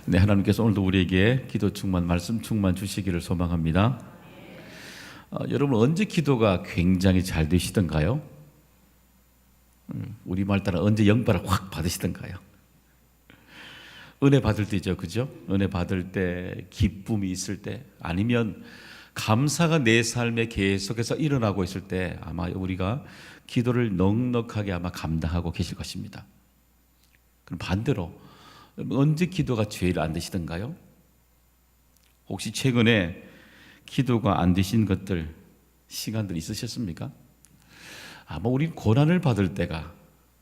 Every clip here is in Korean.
네, 하나님께서 오늘도 우리에게 기도 충만, 말씀 충만 주시기를 소망합니다. 여러분 언제 기도가 굉장히 잘 되시던가요? 우리말 따라 언제 영발을 확 받으시던가요? 은혜 받을 때죠, 그죠? 은혜 받을 때, 기쁨이 있을 때, 아니면 감사가 내 삶에 계속해서 일어나고 있을 때 아마 우리가 기도를 넉넉하게 아마 감당하고 계실 것입니다. 그럼 반대로 언제 기도가 제일 안 되시던가요? 혹시 최근에 기도가 안 되신 것들, 시간들 있으셨습니까? 아마 우리 고난을 받을 때가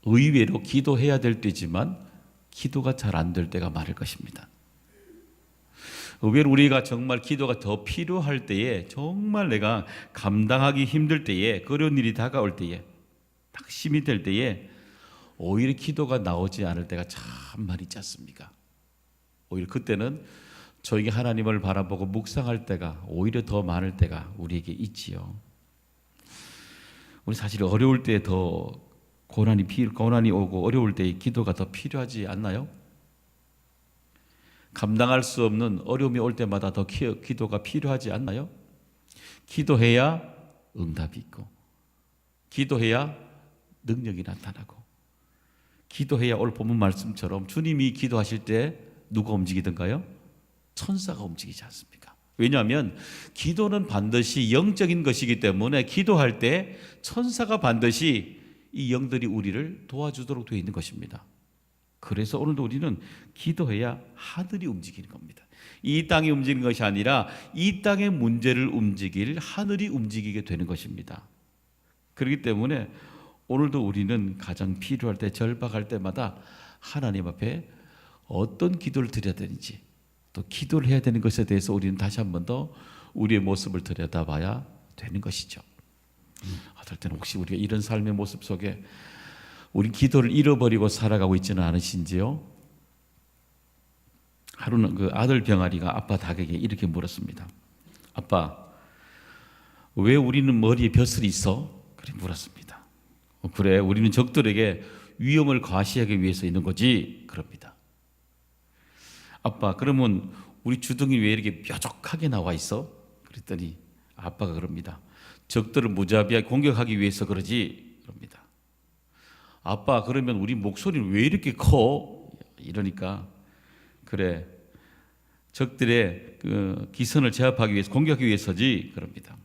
의외로 기도해야 될 때지만 기도가 잘 안 될 때가 많을 것입니다. 의외로 우리가 정말 기도가 더 필요할 때에, 정말 내가 감당하기 힘들 때에, 어려운 일이 다가올 때에, 낙심이 될 때에 오히려 기도가 나오지 않을 때가 참 많이 있지 않습니까? 오히려 그때는 저에게 하나님을 바라보고 묵상할 때가 오히려 더 많을 때가 우리에게 있지요. 우리 사실 어려울 때 더 고난이 오고 어려울 때 기도가 더 필요하지 않나요? 감당할 수 없는 어려움이 올 때마다 더 기도가 필요하지 않나요? 기도해야 응답이 있고, 기도해야 능력이 나타나고, 기도해야 오늘 본문 말씀처럼 주님이 기도하실 때 누가 움직이던가요? 천사가 움직이지 않습니까? 왜냐하면 기도는 반드시 영적인 것이기 때문에 기도할 때 천사가 반드시 이 영들이 우리를 도와주도록 되어 있는 것입니다. 그래서 오늘도 우리는 기도해야 하늘이 움직이는 겁니다. 이 땅이 움직이는 것이 아니라 이 땅의 문제를 움직일 하늘이 움직이게 되는 것입니다. 그렇기 때문에 오늘도 우리는 가장 필요할 때, 절박할 때마다 하나님 앞에 어떤 기도를 드려야 되는지, 또 기도를 해야 되는 것에 대해서 우리는 다시 한 번 더 우리의 모습을 들여다봐야 되는 것이죠. 어떨 때는 혹시 우리가 이런 삶의 모습 속에 우리 기도를 잃어버리고 살아가고 있지는 않으신지요? 하루는 그 아들 병아리가 아빠 닭에게 이렇게 물었습니다. 아빠, 왜 우리는 머리에 벼슬이 있어? 그래 물었습니다. 그래, 우리는 적들에게 위험을 과시하기 위해서 있는 거지. 그럽니다. 아빠, 그러면 우리 주둥이 왜 이렇게 뾰족하게 나와 있어? 그랬더니 아빠가 그럽니다. 적들을 무자비하게 공격하기 위해서 그러지. 그럽니다. 아빠, 그러면 우리 목소리는 왜 이렇게 커? 이러니까 그래, 적들의 그 기선을 제압하기 위해서, 공격하기 위해서지. 그럽니다.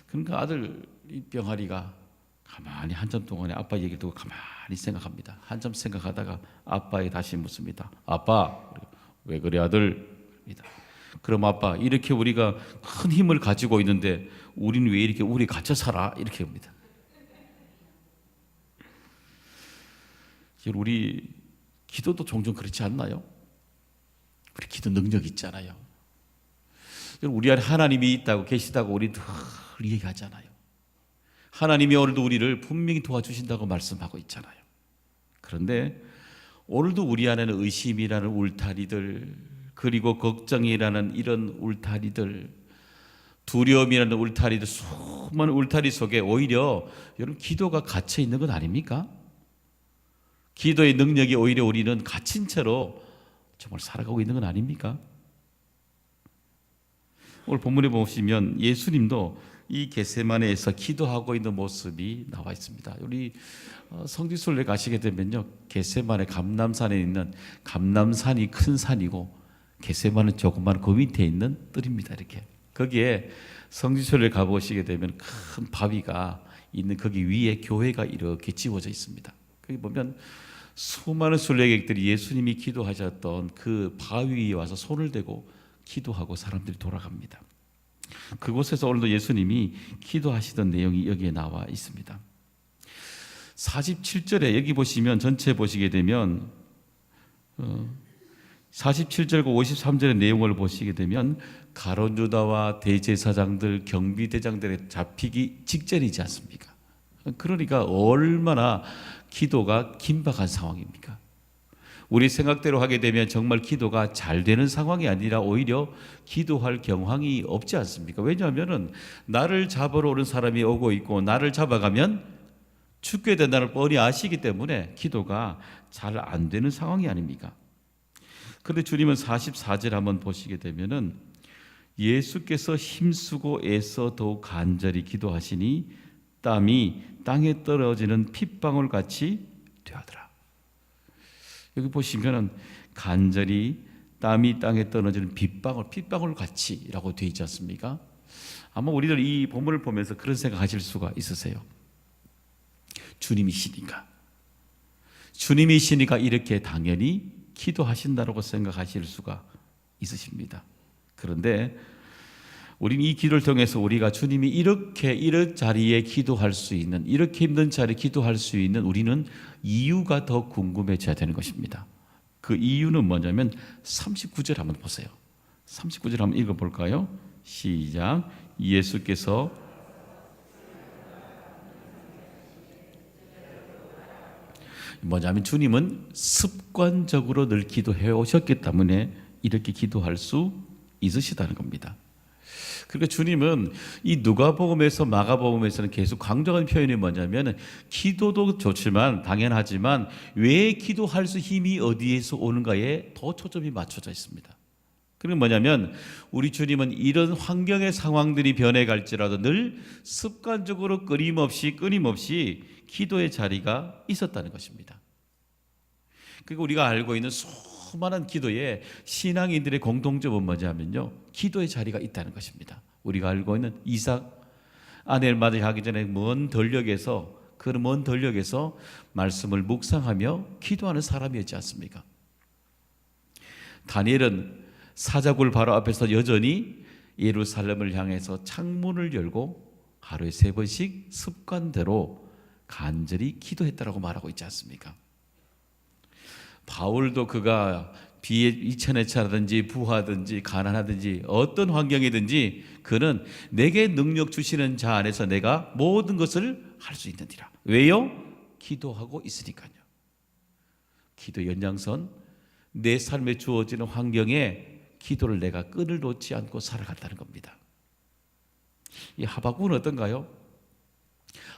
그러니까 아들 이 병아리가 가만히 한참 동안에 아빠 얘기를 듣고 가만히 생각합니다. 한참 생각하다가 아빠에게 다시 묻습니다. 아빠, 왜 그래 아들? 그럼 아빠, 이렇게 우리가 큰 힘을 가지고 있는데 우리는 왜 이렇게 우리 갇혀 살아? 이렇게 합니다. 우리 기도도 종종 그렇지 않나요? 우리 기도 능력 있잖아요. 우리 안에 하나님이 있다고, 계시다고 우리 늘 얘기하잖아요. 하나님이 오늘도 우리를 분명히 도와주신다고 말씀하고 있잖아요. 그런데 오늘도 우리 안에는 의심이라는 울타리들, 그리고 걱정이라는 이런 울타리들, 두려움이라는 울타리들, 수많은 울타리 속에 오히려 여러분 기도가 갇혀 있는 건 아닙니까? 기도의 능력이 오히려 우리는 갇힌 채로 정말 살아가고 있는 건 아닙니까? 오늘 본문에 보시면 예수님도 이 겟세마네에서 기도하고 있는 모습이 나와 있습니다. 우리 성지순례 가시게 되면요, 겟세마네 감람산에 있는, 감람산이 큰 산이고 겟세마네는 조그만 그 밑에 있는 뜰입니다. 이렇게 거기에 성지순례 가보시게 되면 큰 바위가 있는 거기 위에 교회가 이렇게 지어져 있습니다. 거기 보면 수많은 순례객들이 예수님이 기도하셨던 그 바위 위에 와서 손을 대고 기도하고 사람들이 돌아갑니다. 그곳에서 오늘도 예수님이 기도하시던 내용이 여기에 나와 있습니다. 47절에 여기 보시면 전체 보시게 되면 47절과 53절의 내용을 보시게 되면 가룟 유다와 대제사장들, 경비대장들에 잡히기 직전이지 않습니까? 그러니까 얼마나 기도가 긴박한 상황입니까? 우리 생각대로 하게 되면 정말 기도가 잘 되는 상황이 아니라 오히려 기도할 경황이 없지 않습니까? 왜냐하면 나를 잡으러 오는 사람이 오고 있고 나를 잡아가면 죽게 된다는 뻔히 아시기 때문에 기도가 잘 안 되는 상황이 아닙니까? 그런데 주님은 44절 한번 보시게 되면은 예수께서 힘쓰고 애써 더욱 간절히 기도하시니 땀이 땅에 떨어지는 핏방울 같이 되었더라. 여기 보시면은 간절히 땀이 땅에 떨어지는 핏방울 같이라고 되어 있지 않습니까? 아마 우리들 이 본문을 보면서 그런 생각하실 수가 있으세요. 주님이시니까 이렇게 당연히 기도하신다고 생각하실 수가 있으십니다. 그런데 우리는 이 기도를 통해서 우리가 주님이 이런 자리에 기도할 수 있는, 이렇게 힘든 자리에 기도할 수 있는 우리는 이유가 더 궁금해져야 되는 것입니다. 그 이유는 뭐냐면 39절 한번 보세요. 39절 한번 읽어볼까요? 시작. 예수께서 뭐냐면 주님은 습관적으로 늘 기도해 오셨기 때문에 이렇게 기도할 수 있으시다는 겁니다. 그러니까 주님은 이 누가복음에서 마가복음에서는 계속 강조하는 표현이 뭐냐면 기도도 좋지만 당연하지만 왜 기도할 수 힘이 어디에서 오는가에 더 초점이 맞춰져 있습니다. 그게 뭐냐면 우리 주님은 이런 환경의 상황들이 변해갈지라도 늘 습관적으로 끊임없이 기도의 자리가 있었다는 것입니다. 그리고 우리가 알고 있는 수많은 기도에 신앙인들의 공통점은 뭐냐면요, 기도의 자리가 있다는 것입니다. 우리가 알고 있는 이삭 아내를 맞이하기 전에 그런 먼 들녘에서 말씀을 묵상하며 기도하는 사람이었지 않습니까? 다니엘은 사자굴 바로 앞에서 여전히 예루살렘을 향해서 창문을 열고 하루에 3번씩 습관대로 간절히 기도했다라고 말하고 있지 않습니까? 바울도 그가 비에 이천에 차든지 부하든지 가난하든지 어떤 환경이든지 그는 내게 능력 주시는 자 안에서 내가 모든 것을 할 수 있느니라. 왜요? 기도하고 있으니까요. 기도 연장선, 내 삶에 주어지는 환경에 기도를 내가 끈을 놓지 않고 살아갔다는 겁니다. 이 하박국은 어떤가요?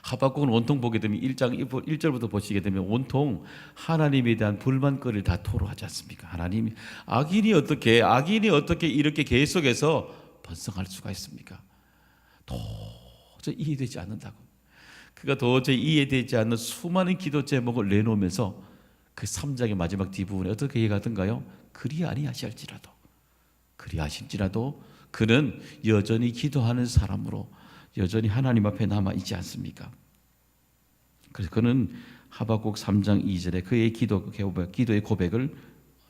하박국은 온통 보게 되면 1장 1절부터 보시게 되면 온통 하나님에 대한 불만거리를 다 토로하지 않습니까? 하나님, 악인이 어떻게 이렇게 계속해서 번성할 수가 있습니까? 도저히 이해되지 않는다고. 그가 도저히 이해되지 않는 수많은 기도 제목을 내놓으면서 그 3장의 마지막 뒷부분에 어떻게 얘기하던가요? 그리하실지라도 그는 여전히 기도하는 사람으로 여전히 하나님 앞에 남아있지 않습니까? 그래서 그는 하박국 3장 2절에 그의 기도의 고백을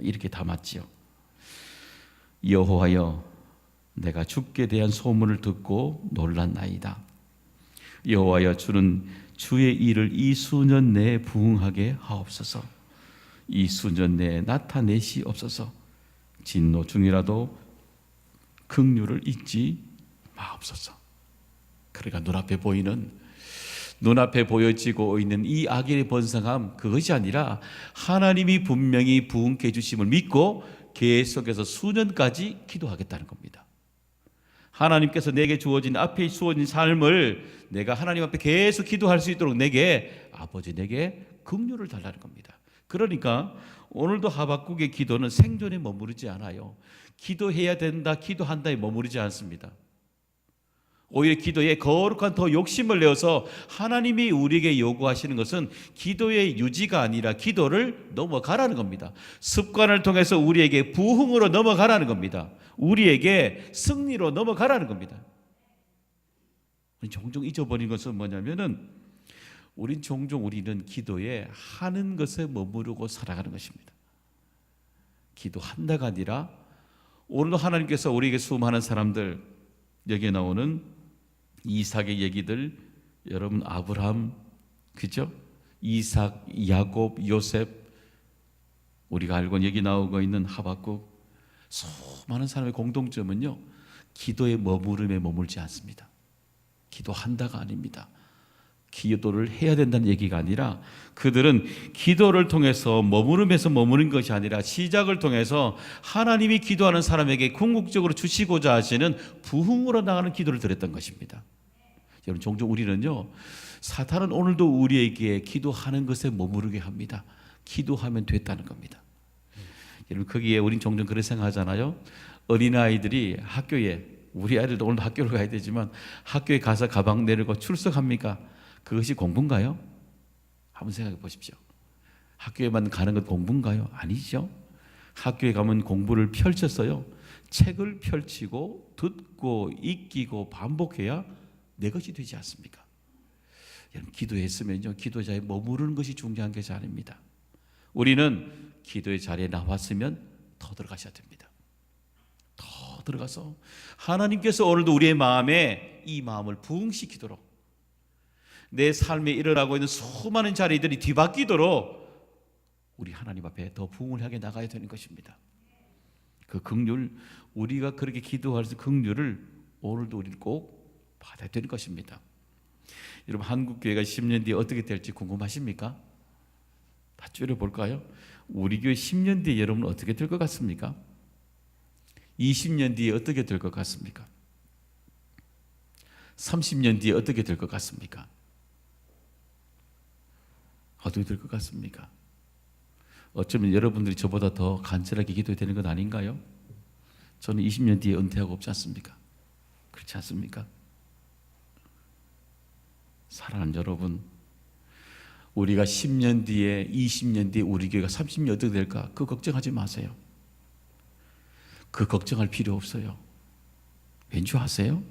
이렇게 담았지요. 여호와여, 내가 주께 대한 소문을 듣고 놀랐나이다. 여호와여, 주는 주의 일을 이 수년 내에 부응하게 하옵소서. 이 수년 내에 나타내시옵소서. 진노 중이라도 긍휼을 잊지 마옵소서. 그러니까 눈앞에 보여지고 있는 이 악의 번성함, 그것이 아니라 하나님이 분명히 부응케 해주심을 믿고 계속해서 수년까지 기도하겠다는 겁니다. 하나님께서 내게 주어진 삶을 내가 하나님 앞에 계속 기도할 수 있도록 아버지 내게 긍휼을 달라는 겁니다. 그러니까 오늘도 하박국의 기도는 생존에 머무르지 않아요. 기도해야 된다, 기도한다에 머무르지 않습니다. 오히려 기도에 거룩한 더 욕심을 내어서 하나님이 우리에게 요구하시는 것은 기도의 유지가 아니라 기도를 넘어가라는 겁니다. 습관을 통해서 우리에게 부흥으로 넘어가라는 겁니다. 우리에게 승리로 넘어가라는 겁니다. 종종 잊어버린 것은 뭐냐면은 우리는 기도에 하는 것에 머무르고 살아가는 것입니다. 기도한다가 아니라 오늘도 하나님께서 우리에게 수많은 사람들, 여기에 나오는 이삭의 얘기들, 여러분 아브라함, 그죠? 이삭, 야곱, 요셉, 우리가 알고 여기 나오고 있는 하박국, 수많은 사람의 공통점은요, 기도의 머무름에 머물지 않습니다. 기도한다가 아닙니다. 기도를 해야 된다는 얘기가 아니라 그들은 기도를 통해서 머무는 것이 아니라 시작을 통해서 하나님이 기도하는 사람에게 궁극적으로 주시고자 하시는 부흥으로 나가는 기도를 드렸던 것입니다. 여러분, 종종 우리는요, 사탄은 오늘도 우리에게 기도하는 것에 머무르게 합니다. 기도하면 됐다는 겁니다. 여러분, 거기에 우린 종종 그런 생각하잖아요. 어린아이들이 학교에, 우리 아이들도 오늘도 학교를 가야 되지만 학교에 가서 가방 내리고 출석합니까? 그것이 공부인가요? 한번 생각해 보십시오. 학교에만 가는 것 공부인가요? 아니죠. 학교에 가면 공부를 펼쳤어요. 책을 펼치고 듣고 익히고 반복해야 내 것이 되지 않습니까? 여러분, 기도했으면요, 기도자에 머무르는 것이 중요한 것이 아닙니다. 우리는 기도의 자리에 나왔으면 더 들어가셔야 됩니다. 더 들어가서 하나님께서 오늘도 우리의 마음에 이 마음을 부흥시키도록, 내 삶에 일어나고 있는 수많은 자리들이 뒤바뀌도록 우리 하나님 앞에 더 부흥을 하게 나가야 되는 것입니다. 그 긍휼, 우리가 그렇게 기도할 수 긍휼을 오늘도 우리는 꼭 받아야 되는 것입니다. 여러분, 한국교회가 10년 뒤에 어떻게 될지 궁금하십니까? 다 줄여볼까요? 우리 교회 10년 뒤에 여러분은 어떻게 될 것 같습니까? 20년 뒤에 어떻게 될 것 같습니까? 30년 뒤에 어떻게 될 것 같습니까? 어떻게 될 것 같습니까? 어쩌면 여러분들이 저보다 더 간절하게 기도해야 되는 것 아닌가요? 저는 20년 뒤에 은퇴하고 없지 않습니까? 그렇지 않습니까? 사랑하는 여러분, 우리가 10년 뒤에, 20년 뒤에 우리 교회가 30년 어떻게 될까? 그 걱정하지 마세요. 그 걱정할 필요 없어요. 왠지 아세요?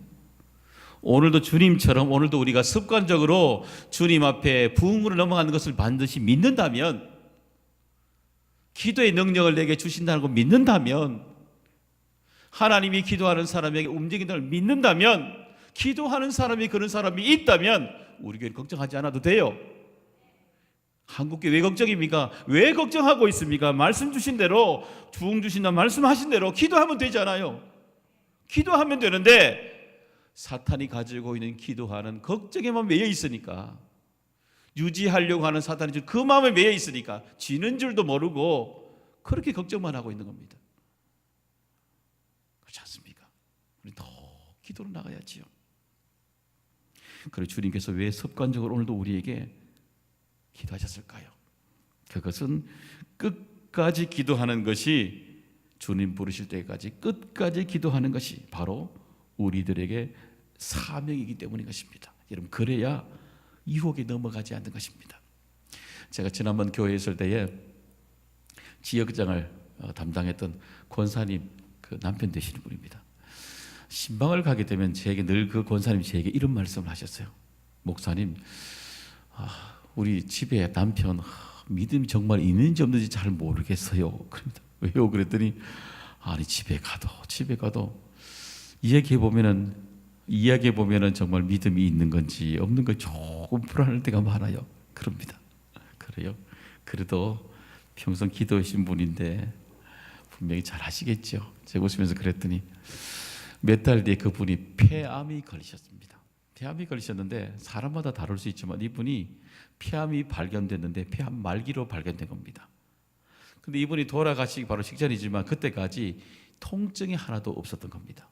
오늘도 주님처럼 오늘도 우리가 습관적으로 주님 앞에 부흥으로 넘어가는 것을 반드시 믿는다면, 기도의 능력을 내게 주신다는 걸 믿는다면, 하나님이 기도하는 사람에게 움직인다는 걸 믿는다면, 기도하는 사람이 그런 사람이 있다면 우리 교회는 걱정하지 않아도 돼요. 한국교회 왜 걱정입니까? 왜 걱정하고 있습니까? 말씀 주신 대로, 부흥 주신다 말씀하신 대로 기도하면 되잖아요. 기도하면 되는데 사탄이 가지고 있는 기도하는 걱정에만 매여 있으니까, 유지하려고 하는 사탄이 그 마음에 매여 있으니까 지는 줄도 모르고 그렇게 걱정만 하고 있는 겁니다. 그렇지 않습니까? 우리 더 기도로 나가야지요. 그리고 주님께서 왜 습관적으로 오늘도 우리에게 기도하셨을까요? 그것은 끝까지 기도하는 것이, 주님 부르실 때까지 끝까지 기도하는 것이 바로 우리들에게 사명이기 때문인 것입니다. 여러분, 그래야 유혹에 넘어가지 않는 것입니다. 제가 지난번 교회에 있을 때에 지역장을 담당했던 권사님 그 남편 되시는 분입니다. 신방을 가게 되면 제게 늘 그 권사님이 제게 이런 말씀을 하셨어요. 목사님, 우리 집에 남편 믿음이 정말 있는지 없는지 잘 모르겠어요. 그럽니다. 왜요? 그랬더니 아니, 집에 가도 이야기해 보면은 정말 믿음이 있는 건지 없는 건지 조금 불안할 때가 많아요. 그럽니다. 그래요? 그래도 평생 기도하신 분인데 분명히 잘 하시겠죠. 제가 웃으면서 그랬더니 몇 달 뒤에 그분이 폐암이 걸리셨습니다. 폐암이 걸리셨는데 사람마다 다를 수 있지만 이분이 폐암이 발견됐는데 폐암 말기로 발견된 겁니다. 근데 이분이 돌아가시기 바로 직전이지만 그때까지 통증이 하나도 없었던 겁니다.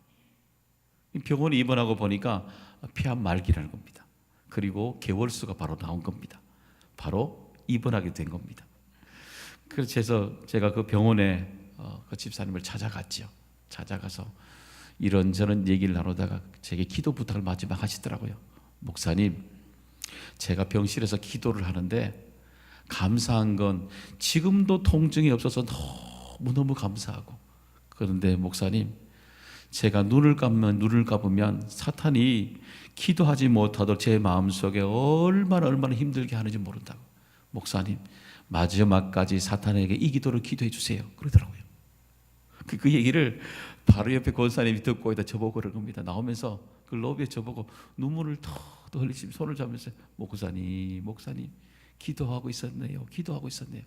병원에 입원하고 보니까 폐암 말기라는 겁니다. 그리고 개월수가 바로 나온 겁니다. 바로 입원하게 된 겁니다. 그래서 제가 그 병원에 그 집사님을 찾아갔죠. 찾아가서 이런저런 얘기를 나누다가 제게 기도 부탁을 마지막 하시더라고요. 목사님, 제가 병실에서 기도를 하는데 감사한 건 지금도 통증이 없어서 너무너무 감사하고, 그런데 목사님, 제가 눈을 감으면 사탄이 기도하지 못하도록 제 마음속에 얼마나 힘들게 하는지 모른다고. 목사님, 마지막까지 사탄에게 이 기도를 기도해 주세요. 그러더라고요. 그 얘기를 바로 옆에 권사님이 듣고 있다 저보고 그런 겁니다. 나오면서 그 로비에 저보고 눈물을 더 흘리시면서 손을 잡으면서 목사님 기도하고 있었네요. 그러더라고요.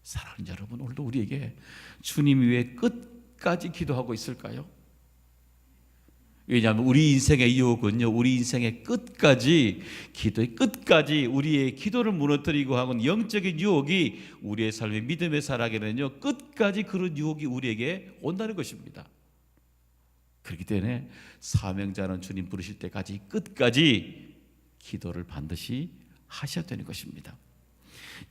사랑하는 여러분, 오늘도 우리에게 주님 위에 끝까지 기도하고 있을까요? 왜냐하면 우리 인생의 유혹은요, 우리 인생의 끝까지, 기도의 끝까지 우리의 기도를 무너뜨리고 하는 영적인 유혹이 우리의 삶의 믿음의 살아가는요, 끝까지 그런 유혹이 우리에게 온다는 것입니다. 그렇기 때문에 사명자는 주님 부르실 때까지 끝까지 기도를 반드시 하셔야 되는 것입니다.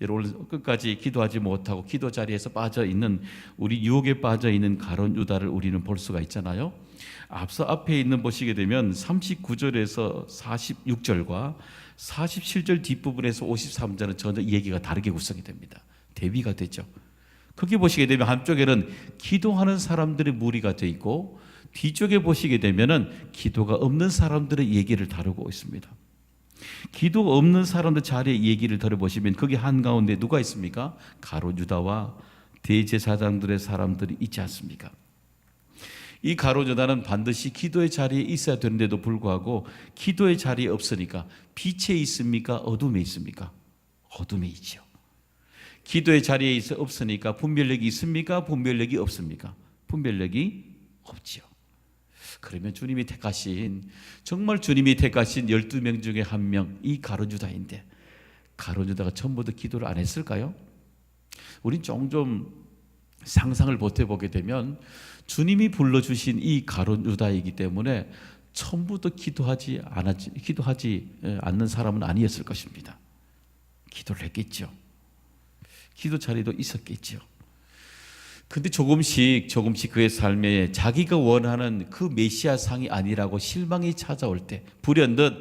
여러분 끝까지 기도하지 못하고 기도 자리에서 빠져 있는 우리 유혹에 빠져 있는 가룟 유다를 우리는 볼 수가 있잖아요. 앞서 앞에 있는 보시게 되면 39절에서 46절과 47절 뒷부분에서 53절은 전혀 얘기가 다르게 구성이 됩니다. 대비가 되죠. 거기 보시게 되면 한쪽에는 기도하는 사람들의 무리가 되어 있고 뒤쪽에 보시게 되면은 기도가 없는 사람들의 얘기를 다루고 있습니다. 기도 없는 사람들 자리의 얘기를 들어보시면 거기 한가운데 누가 있습니까? 가룟 유다와 대제사장들의 사람들이 있지 않습니까? 이 가룟 유다는 반드시 기도의 자리에 있어야 되는데도 불구하고 기도의 자리에 없으니까 빛에 있습니까? 어둠에 있습니까? 어둠에 있죠. 기도의 자리에 있어 없으니까 분별력이 있습니까? 분별력이 없습니까? 분별력이 없지요. 그러면 주님이 택하신, 정말 주님이 택하신 12명 중에 한 명, 이 가룟 유다인데 가룟 유다가 전부터 기도를 안 했을까요? 우린 종종 상상을 보태보게 되면 주님이 불러주신 이 가룟 유다이기 때문에 처음부터 기도하지 않는 사람은 아니었을 것입니다. 기도를 했겠죠. 기도 자리도 있었겠죠. 근데 조금씩 그의 삶에 자기가 원하는 그 메시아 상이 아니라고 실망이 찾아올 때 불현듯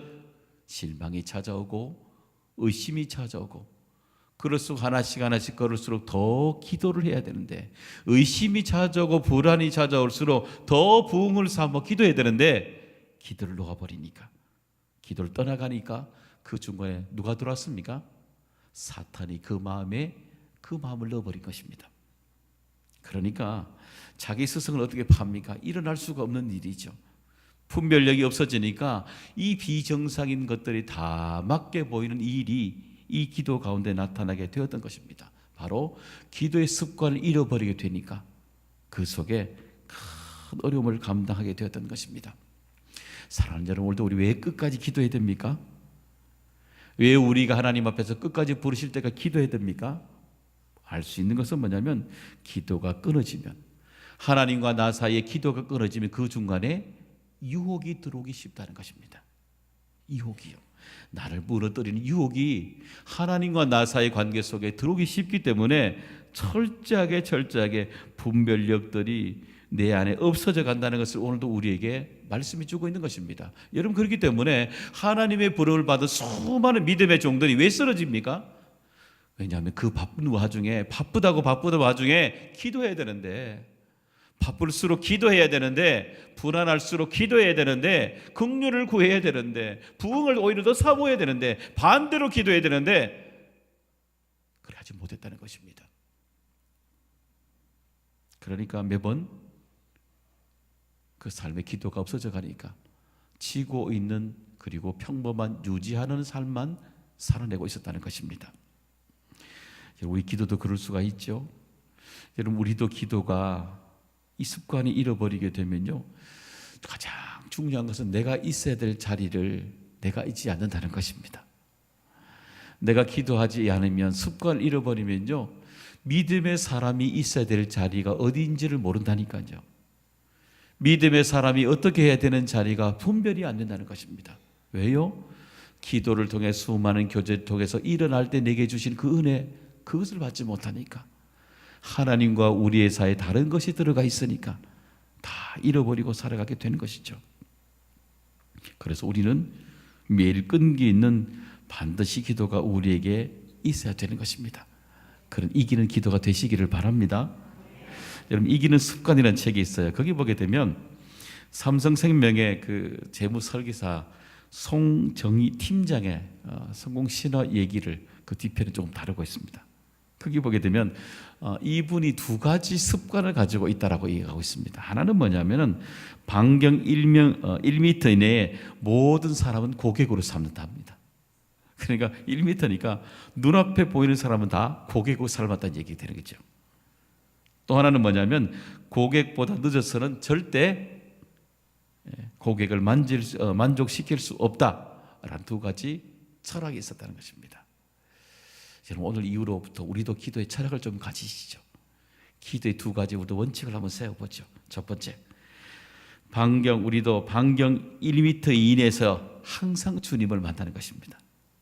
실망이 찾아오고 의심이 찾아오고 그럴수록 하나씩 걸을수록 더 기도를 해야 되는데 의심이 찾아오고 불안이 찾아올수록 더 부흥을 삼아 기도해야 되는데 기도를 놓아버리니까 기도를 떠나가니까 그 중간에 누가 들어왔습니까? 사탄이 그 마음을 넣어버린 것입니다. 그러니까 자기 스승을 어떻게 팝니까? 일어날 수가 없는 일이죠. 분별력이 없어지니까 이 비정상인 것들이 다 맞게 보이는 일이 이 기도 가운데 나타나게 되었던 것입니다. 바로 기도의 습관을 잃어버리게 되니까 그 속에 큰 어려움을 감당하게 되었던 것입니다. 사랑하는 여러분, 오늘도 우리 왜 끝까지 기도해야 됩니까? 왜 우리가 하나님 앞에서 끝까지 부르실 때가 기도해야 됩니까? 알 수 있는 것은 뭐냐면 기도가 끊어지면, 하나님과 나 사이에 기도가 끊어지면 그 중간에 유혹이 들어오기 쉽다는 것입니다. 유혹이요. 나를 무너뜨리는 유혹이 하나님과 나 사이의 관계 속에 들어오기 쉽기 때문에 철저하게 분별력들이 내 안에 없어져 간다는 것을 오늘도 우리에게 말씀해 주고 있는 것입니다. 여러분, 그렇기 때문에 하나님의 부름을 받은 수많은 믿음의 종들이 왜 쓰러집니까? 왜냐하면 그 바쁜 와중에, 바쁘다고 와중에 기도해야 되는데, 바쁠수록 기도해야 되는데, 불안할수록 기도해야 되는데, 긍휼을 구해야 되는데, 부흥을 오히려 더 사모해야 되는데, 반대로 기도해야 되는데 그래야지 못했다는 것입니다. 그러니까 매번 그 삶의 기도가 없어져 가니까 치고 있는, 그리고 평범한 유지하는 삶만 살아내고 있었다는 것입니다. 우리 기도도 그럴 수가 있죠. 여러분, 우리도 기도가 이 습관이 잃어버리게 되면요, 가장 중요한 것은 내가 있어야 될 자리를 내가 잊지 않는다는 것입니다. 내가 기도하지 않으면, 습관을 잃어버리면요, 믿음의 사람이 있어야 될 자리가 어디인지를 모른다니까요. 믿음의 사람이 어떻게 해야 되는 자리가 분별이 안 된다는 것입니다. 왜요? 기도를 통해 수많은 교제를 통해서 일어날 때 내게 주신 그 은혜, 그것을 받지 못하니까, 하나님과 우리의 사이에 다른 것이 들어가 있으니까 다 잃어버리고 살아가게 되는 것이죠. 그래서 우리는 매일 끈기 있는 반드시 기도가 우리에게 있어야 되는 것입니다. 그런 이기는 기도가 되시기를 바랍니다. 여러분, 이기는 습관이라는 책이 있어요. 거기 보게 되면 삼성생명의 그 재무 설계사 송정희 팀장의 성공 신화 얘기를 그 뒤편에 조금 다루고 있습니다. 거기 보게 되면 이분이 두 가지 습관을 가지고 있다라고 얘기하고 있습니다. 하나는 뭐냐면은 반경 1m 이내에 모든 사람은 고객으로 삼는다 합니다. 그러니까 1m니까 눈앞에 보이는 사람은 다 고객으로 삶았다는 얘기가 되는 거죠. 또 하나는 뭐냐면 고객보다 늦어서는 절대 고객을 만족시킬 수 없다라는 두 가지 철학이 있었다는 것입니다. 여러분, 오늘 이후로부터 우리도 기도의 철학을 좀 가지시죠. 기도의 두 가지 우리도 원칙을 한번 세워보죠. 첫 번째, 우리도 반경 1m 이내에서 항상 주님을 만나는 것입니다.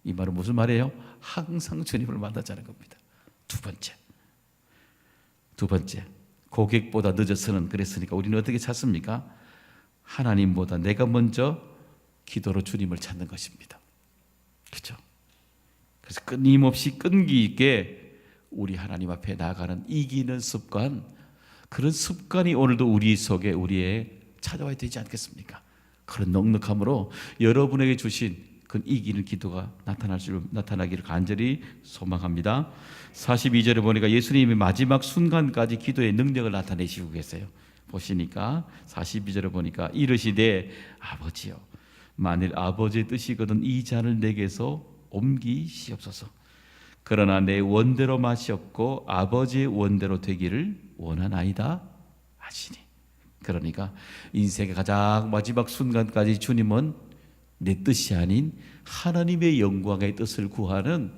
이 말은 무슨 말이에요? 항상 주님을 만나자는 겁니다. 두 번째, 고객보다 늦어서는 그랬으니까 우리는 어떻게 찾습니까? 하나님보다 내가 먼저 기도로 주님을 찾는 것입니다. 그렇죠? 그래서 끊임없이 끈기 있게 우리 하나님 앞에 나아가는 이기는 습관, 그런 습관이 오늘도 우리 속에 우리의 찾아와야 되지 않겠습니까? 그런 넉넉함으로 여러분에게 주신 그 이기는 기도가 나타나기를 간절히 소망합니다. 42절에 보니까 예수님이 마지막 순간까지 기도의 능력을 나타내시고 계세요. 보시니까 42절에 보니까 이르시되 아버지여 만일 아버지의 뜻이거든 이 잔을 내게서 옮기시옵소서. 그러나 내 원대로 마시옵고 아버지의 원대로 되기를 원하나이다 하시니. 그러니까 인생의 가장 마지막 순간까지 주님은 내 뜻이 아닌 하나님의 영광의 뜻을 구하는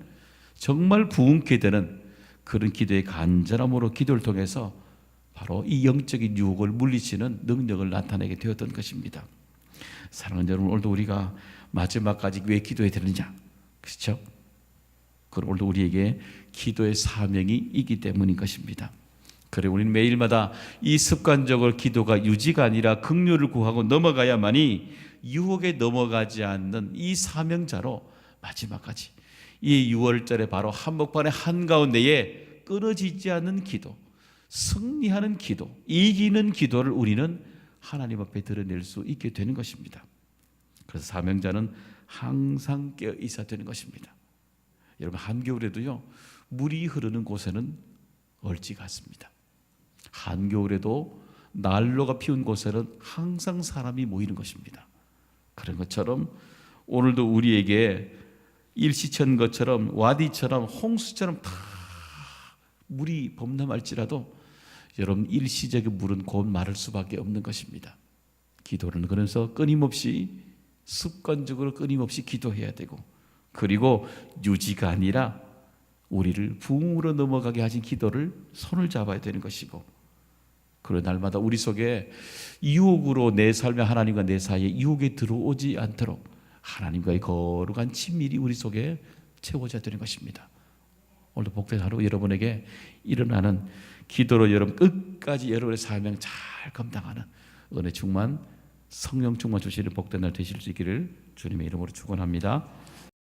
정말 부흥케 되는 그런 기도의 간절함으로 기도를 통해서 바로 이 영적인 유혹을 물리치는 능력을 나타내게 되었던 것입니다. 사랑하는 여러분, 오늘도 우리가 마지막까지 왜 기도해야 되느냐? 그렇죠? 그럼 오늘도 우리에게 기도의 사명이 있기 때문인 것입니다. 그래 우리는 매일마다 이 습관적으로 기도가 유지가 아니라 긍휼을 구하고 넘어가야만이 유혹에 넘어가지 않는 이 사명자로 마지막까지 이 6월절에 바로 한복판의 한가운데에 끊어지지 않는 기도, 승리하는 기도, 이기는 기도를 우리는 하나님 앞에 드러낼 수 있게 되는 것입니다. 그래서 사명자는 항상 깨어 있어야 되는 것입니다. 여러분, 한겨울에도요 물이 흐르는 곳에는 얼지가 않습니다. 한겨울에도 난로가 피운 곳에는 항상 사람이 모이는 것입니다. 그런 것처럼 오늘도 우리에게 일시천 것처럼 와디처럼 홍수처럼 다 물이 범람할지라도 여러분 일시적인 물은 곧 마를 수밖에 없는 것입니다. 기도는 그래서 끊임없이 습관적으로 끊임없이 기도해야 되고, 그리고 유지가 아니라 우리를 부흥으로 넘어가게 하신 기도를 손을 잡아야 되는 것이고, 그런 날마다 우리 속에 유혹으로 내 삶의 하나님과 내 사이에 유혹에 들어오지 않도록 하나님과의 거룩한 친밀이 우리 속에 채워져야 되는 것입니다. 오늘도 복된 하루 여러분에게 일어나는 기도로 여러분 끝까지 여러분의 사명 잘 감당하는 은혜 충만 성령 충만 주시는 복된 날 되실 수 있기를 주님의 이름으로 축원합니다.